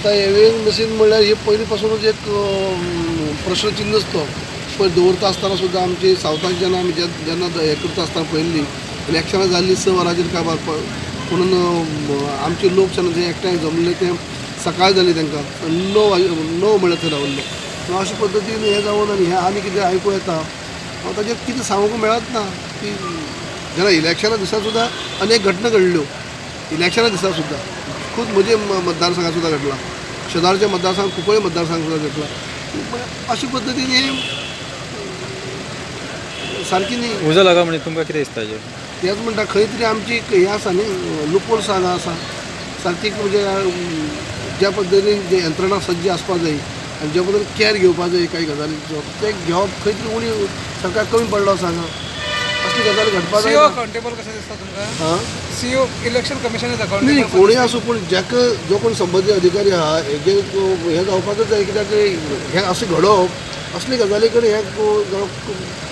आता EVM machine म्हणल्यार हे पयलींपासूनच एक प्रश्नचिन्हच तो पळय दवरता आसतना सुद्दां आमची सावथाक जेन्ना आमी जेन्ना हें करता आसतना पळयल्ली इलेक्शनां जाल्ली 6 वरांचेर काबार म्हणून आमचे लोक जेन्ना जे एकठांय जमले ते सकाळ जाली तांकां 9 म्हळ्यार थंय रावल्ले अशे पद्दतीन हें जावन आनी हें आनी कितें आयकूं येता ताचेर कितें सांगूंक मेळत ना की जेन्ना इलेक्शना दिसा सुद्दां अनेक घटना घडल्यो इलेक्शना दिसा सुद्दां खूब म्हजे मतदारसंघात सुद्दां घडला शेजारच्या मतदारसंघात कुंकळे मतदारसंघात सुद्दां घडला अशे पद्दतीन हें सारकी न्ही उजो लागा म्हणजे तुमकां कितें दिसता हेजेर तेच म्हणटा खंय तरी आमची हें आसा न्ही लुपोल्स हांगा आसा सारकी म्हणजे ज्या पद्दतीन जे यंत्रणा सज्ज आसपा जाय आनी ज्या पद्दतीन कॅर घेवपा जाय काही गजालींचो ते घेवप खंय तरी उणी सरकार कमी पडलो आसा हांगा असली गजाली घडपा जाय अकाउंटेबल कशें दिसता तुमकां हां सीओ इलेक्शन कमिशन इज नाही अकाउंटेबल कोणी असो पूण जाका जो कोण संबंदीत अधिकारी आहा हेजे हें जावपाकच जाय कित्याक हें अशें घडोवप असली गजाली कडेन हें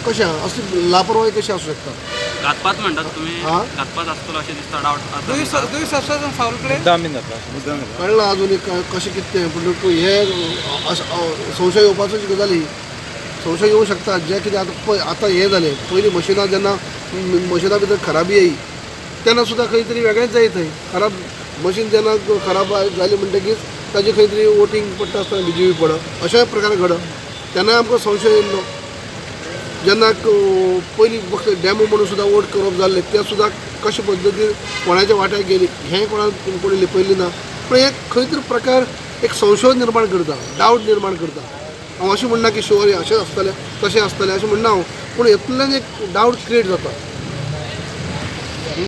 कशें असली लापरवाही कशी आसूं शकता घातपात म्हणटात तुमी हां घातपात आसतलो अशें दिसता doubt do you subscribe foul play मुद्दाम बीन जाता कळना आजुनी कशें कितें तें पूण हें संशय येवपाचोच गजाली संशय येवं शकता जें कितें आतां हें जालें पयलीं मशिनां जेन्ना मशिना भितर खराबी येयी तेन्ना सुद्दां खंय तरी वेगळेंच जाय थंय खराब मशीन जेन्ना खराब जाली म्हणटकीच ताजें खंय तरी वोटींग पडटा आसतना BJP पडप अशा प्रकारे घडप तेन्ना आमकां संशय येयल्लो जेन्ना पयलीं फक्त डॅमो म्हणून सुद्दां वोट करप जाल्लें तें सुद्दां कशे पद्दतीन कोणाच्या वाट्याक गेली हें कोणाक कोणी लिपयल्लें ना पूण हे खंय तरी प्रकार एक संशय निर्माण करता डावट निर्माण करता हांव अशें म्हणना की शुअर अशें आसतलें तशें आसतलें अशें म्हणना हांव पूण हेतूंतल्यान एक डावट क्रिएट जाता